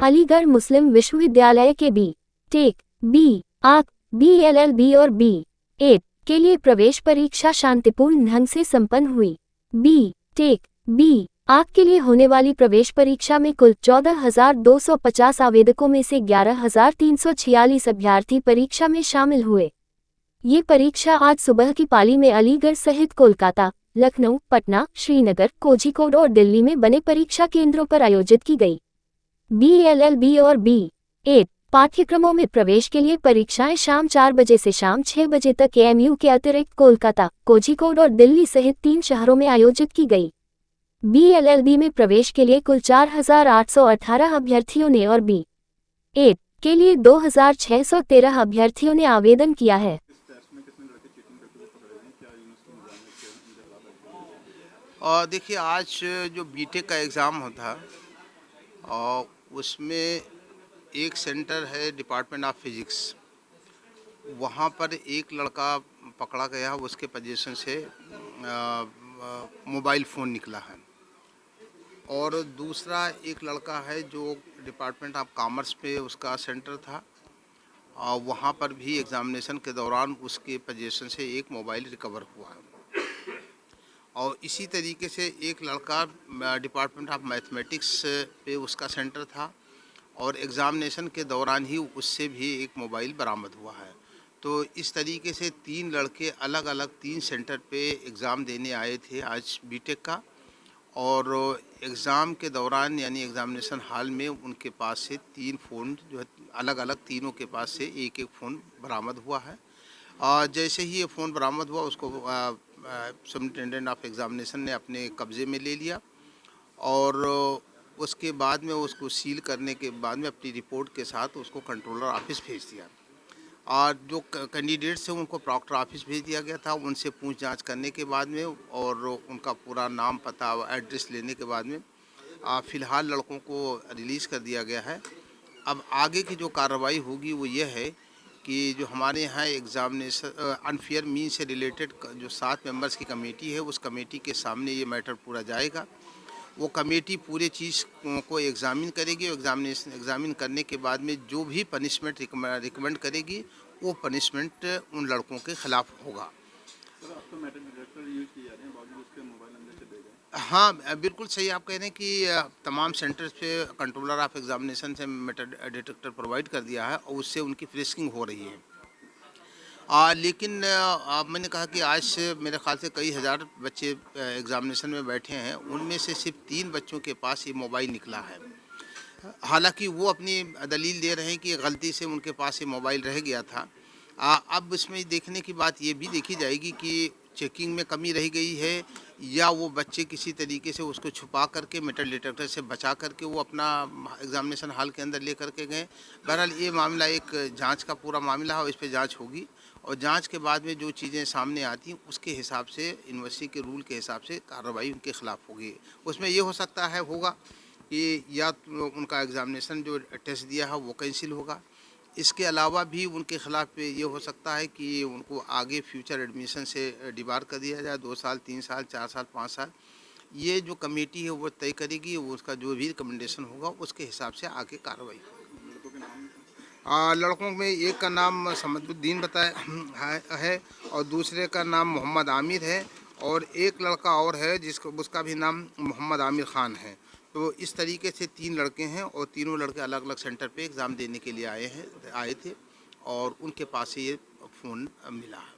अलीगढ़ मुस्लिम विश्वविद्यालय के टेक, आक, LLB और एड के लिए प्रवेश परीक्षा शांतिपूर्ण ढंग से संपन्न हुई। टेक, आक के लिए होने वाली प्रवेश परीक्षा में कुल 14,250 आवेदकों में से 11,346 अभ्यर्थी परीक्षा में शामिल हुए। ये परीक्षा आज सुबह की पाली में अलीगढ़ सहित कोलकाता, लखनऊ, पटना, श्रीनगर, कोझिकोड और दिल्ली में बने परीक्षा केंद्रों पर आयोजित की गई। LLB और एड पाठ्यक्रमों में प्रवेश के लिए परीक्षाएं शाम 4 बजे से शाम 6 बजे तक AMU के अतिरिक्त कोलकाता, कोझिकोड और दिल्ली सहित 3 शहरों में आयोजित की गई। LLB में प्रवेश के लिए कुल 4,818 अभ्यर्थियों ने और एड के लिए 2,613 अभ्यर्थियों ने आवेदन किया है। और देखिए, आज जो बीटेक का एग्ज़ाम होता और उसमें एक सेंटर है डिपार्टमेंट ऑफ फिज़िक्स, वहाँ पर एक लड़का पकड़ा गया, उसके पोजीशन से मोबाइल फ़ोन निकला है। और दूसरा एक लड़का है जो डिपार्टमेंट ऑफ कॉमर्स पे उसका सेंटर था, वहाँ पर भी एग्ज़ामिनेशन के दौरान उसके पोजीशन से एक मोबाइल रिकवर हुआ है। और इसी तरीके से एक लड़का डिपार्टमेंट ऑफ मैथमेटिक्स पे उसका सेंटर था और एग्ज़ामिनेशन के दौरान ही उससे भी एक मोबाइल बरामद हुआ है। तो इस तरीके से 3 लड़के अलग अलग 3 सेंटर पे एग्ज़ाम देने आए थे आज बीटेक का, और एग्ज़ाम के दौरान यानी एग्ज़ामिनेशन हॉल में उनके पास से 3 फ़ोन जो है अलग अलग तीनों के पास से एक एक फ़ोन बरामद हुआ है। जैसे ही ये फ़ोन बरामद हुआ उसको सुपरिटेंडेंट ऑफ एग्ज़ामिनेशन ने अपने कब्ज़े में ले लिया और उसके बाद में उसको सील करने के बाद में अपनी रिपोर्ट के साथ उसको कंट्रोलर ऑफिस भेज दिया। और जो कैंडिडेट्स हैं उनको प्रॉक्टर ऑफिस भेज दिया गया था। उनसे पूछ जांच करने के बाद में और उनका पूरा नाम, पता, एड्रेस लेने के बाद में फ़िलहाल लड़कों को रिलीज़ कर दिया गया है। अब आगे की जो कार्रवाई होगी वो ये है कि जो हमारे यहाँ एग्ज़ामिनेशन अनफेयर मीन से रिलेटेड जो 7 मेंबर्स की कमेटी है, उस कमेटी के सामने ये मैटर पूरा जाएगा। वो कमेटी पूरे चीज़ को एग्ज़ामिन करेगी। एग्ज़ामिन करने के बाद में जो भी पनिशमेंट रिकमेंड करेगी वो पनिशमेंट उन लड़कों के ख़िलाफ़ होगा। हाँ, बिल्कुल सही आप कह रहे हैं कि तमाम सेंटर्स पे कंट्रोलर ऑफ एग्ज़ामिनेशन से मेटल डिटेक्टर प्रोवाइड कर दिया है और उससे उनकी फ्रिस्किंग हो रही है। लेकिन मैंने कहा कि आज से मेरे ख़्याल से कई हज़ार बच्चे एग्ज़ामिनेशन में बैठे हैं, उनमें से सिर्फ 3 बच्चों के पास ये मोबाइल निकला है। हालांकि वो अपनी दलील दे रहे हैं कि गलती से उनके पास ये मोबाइल रह गया था। अब इसमें देखने की बात ये भी देखी जाएगी कि चेकिंग में कमी रह गई है या वो बच्चे किसी तरीके से उसको छुपा करके मेटल डिटेक्टर से बचा करके वो अपना एग्ज़ामिनेशन हॉल के अंदर ले करके गए। बहरहाल ये मामला एक जांच का पूरा मामला है और इस पर जांच होगी और जांच के बाद में जो चीज़ें सामने आती हैं उसके हिसाब से यूनिवर्सिटी के रूल के हिसाब से कार्रवाई उनके ख़िलाफ़ होगी। उसमें ये हो सकता है होगा कि या तो उनका एग्ज़ामिनेशन जो टेस्ट दिया है वो कैंसिल होगा। इसके अलावा भी उनके ख़िलाफ़ ये हो सकता है कि उनको आगे फ्यूचर एडमिशन से डिबार कर दिया जाए, 2 साल, 3 साल, 4 साल, 5 साल। ये जो कमेटी है वो तय करेगी, वो उसका जो भी रिकमेंडेशन होगा उसके हिसाब से आगे कार्रवाई होगी। लड़कों में एक का नाम समदुद्दीन बताया है और दूसरे का नाम मोहम्मद आमिर है और एक लड़का और है उसका भी नाम मोहम्मद आमिर ख़ान है। तो इस तरीके से 3 लड़के हैं और तीनों लड़के अलग अलग सेंटर पे एग्ज़ाम देने के लिए आए थे और उनके पास से ये फ़ोन मिला है।